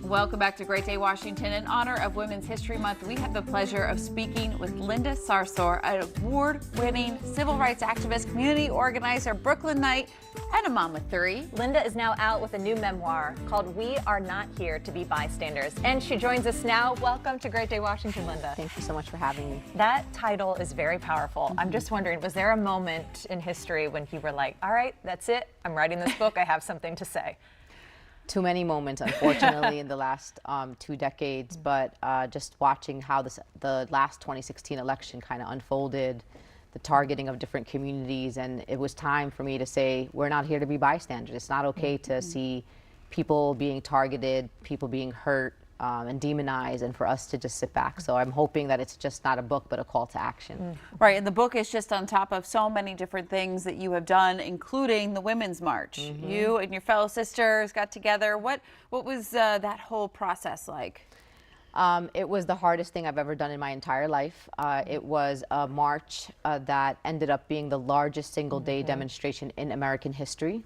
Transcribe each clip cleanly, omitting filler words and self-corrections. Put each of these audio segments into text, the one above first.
Welcome back to Great Day Washington. In honor of Women's History Month, we have the pleasure of speaking with Linda Sarsour, an award-winning civil rights activist, community organizer, Brooklynite, and a mom of three. Linda is now out with a new memoir called We Are Not Here to Be Bystanders, and she joins us now. Welcome to Great Day Washington, Linda. Thank you so much for having me. That title is very powerful. I'm just wondering, was there a moment in history when you were like, all right, that's it, I'm writing this book, I have something to say? Too many moments, unfortunately, in the last 2 decades, but just watching how the last 2016 election kind of unfolded, the targeting of different communities, and it was time for me to say, we're not here to be bystanders. It's not okay to see people being targeted, people being hurt, and demonized, and for us to just sit back. So I'm hoping that it's just not a book, but a call to action. Right, and the book is just on top of so many different things that you have done, including the Women's March. You and your fellow sisters got together. What was that whole process like? It was the hardest thing I've ever done in my entire life. It was a march that ended up being the largest single-day demonstration in American history.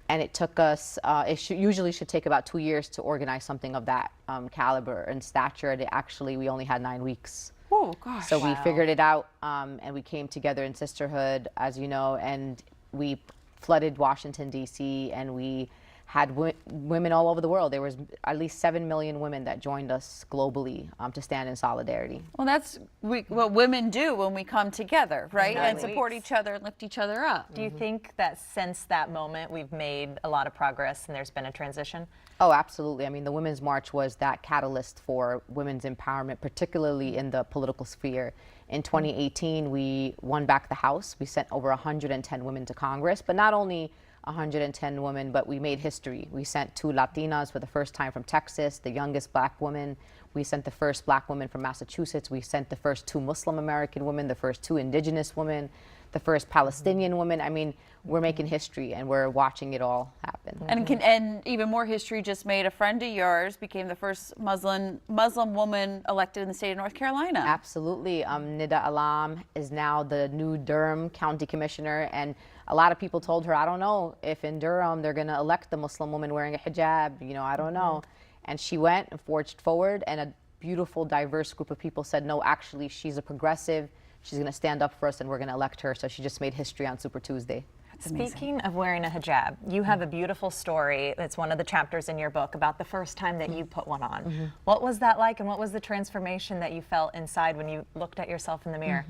And it took us, usually should take about 2 years to organize something of that caliber and stature. We only had 9 weeks. Oh, gosh. So we figured it out, and we came together in sisterhood, as you know, and we flooded Washington, D.C., and we had women all over the world. There was at least 7 million women that joined us globally to stand in solidarity. Well, that's what women do when we come together, right? Exactly. And support each other and lift each other up. Do you think that since that moment we've made a lot of progress and there's been a transition? Oh, absolutely. I mean, the Women's March was that catalyst for women's empowerment, particularly in the political sphere. In 2018, we won back the House. We sent over 110 women to Congress, but not only 110 women, but we made history. We sent 2 Latinas for the first time from Texas, the youngest black woman. We sent the first black woman from Massachusetts. We sent the first 2 Muslim American women, the first 2 indigenous women, the first Palestinian woman. I mean, we're making history and we're watching it all happen. And even more history just made. A friend of yours became the first Muslim woman elected in the state of North Carolina. Absolutely. Nida Alam is now the new Durham County Commissioner, and a lot of people told her, I don't know if in Durham they're going to elect the Muslim woman wearing a hijab, you know, I don't know. And she went and forged forward, and a beautiful, diverse group of people said, no, actually, she's a progressive. She's going to stand up for us, and we're going to elect her. So she just made history on Super Tuesday. Speaking of wearing a hijab, you have a beautiful story. It's one of the chapters in your book about the first time that you put one on. What was that like, and what was the transformation that you felt inside when you looked at yourself in the mirror?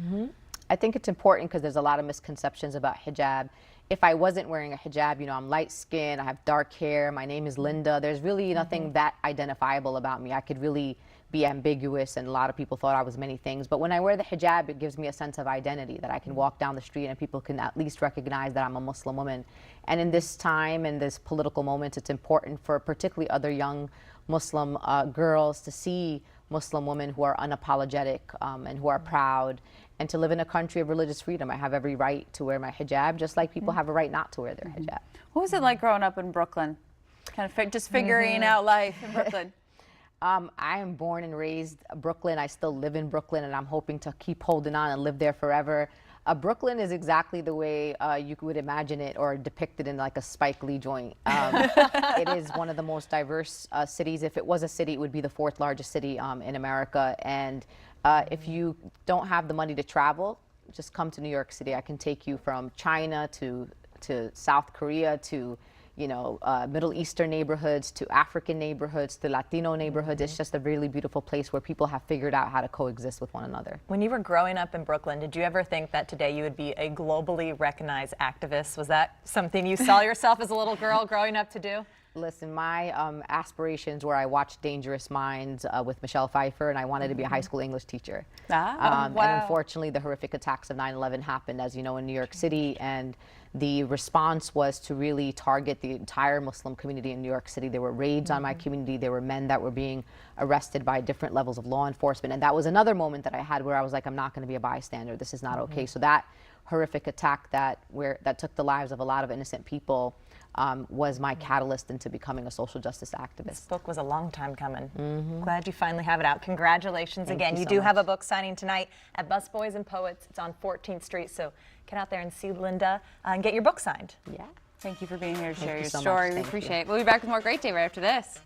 I think it's important because there's a lot of misconceptions about hijab. If I wasn't wearing a hijab, you know, I'm light-skinned, I have dark hair, my name is Linda, there's really nothing that identifiable about me. I could really be ambiguous, and a lot of people thought I was many things. But when I wear the hijab, it gives me a sense of identity, that I can walk down the street and people can at least recognize that I'm a Muslim woman. And in this time, in this political moment, it's important for particularly other young Muslim girls to see Muslim women who are unapologetic and who are proud, and to live in a country of religious freedom. I have every right to wear my hijab, just like people have a right not to wear their hijab. What was it like growing up in Brooklyn? Kind of just figuring out life in Brooklyn. I am born and raised Brooklyn. I still live in Brooklyn, and I'm hoping to keep holding on and live there forever. Brooklyn is exactly the way you would imagine it or depicted in like a Spike Lee joint. It is one of the most diverse cities. If it was a city, it would be the 4th largest city in America. And if you don't have the money to travel, just come to New York City. I can take you from China to South Korea to Middle Eastern neighborhoods, to African neighborhoods, to Latino neighborhoods. It's just a really beautiful place where people have figured out how to coexist with one another. When you were growing up in Brooklyn, did you ever think that today you would be a globally recognized activist? Was that something you saw yourself as a little girl growing up to do? Listen, my aspirations were I watched Dangerous Minds with Michelle Pfeiffer, and I wanted to be a high school English teacher. And unfortunately, the horrific attacks of 9/11 happened, as you know, in New York City, and the response was to really target the entire Muslim community in New York City. There were raids on my community. There were men that were being arrested by different levels of law enforcement, and that was another moment that I had where I was like, I'm not going to be a bystander. This is not okay. So that horrific attack that took the lives of a lot of innocent people was my catalyst into becoming a social justice activist. This book was a long time coming. Glad you finally have it out. Congratulations again. You so do much. have a book signing tonight at Busboys and Poets. It's on 14th Street, so get out there and see Linda and get your book signed. Yeah. Thank you for being here to share your you so story. much. We Thank appreciate you. it. We'll be back with more Great Day right after this.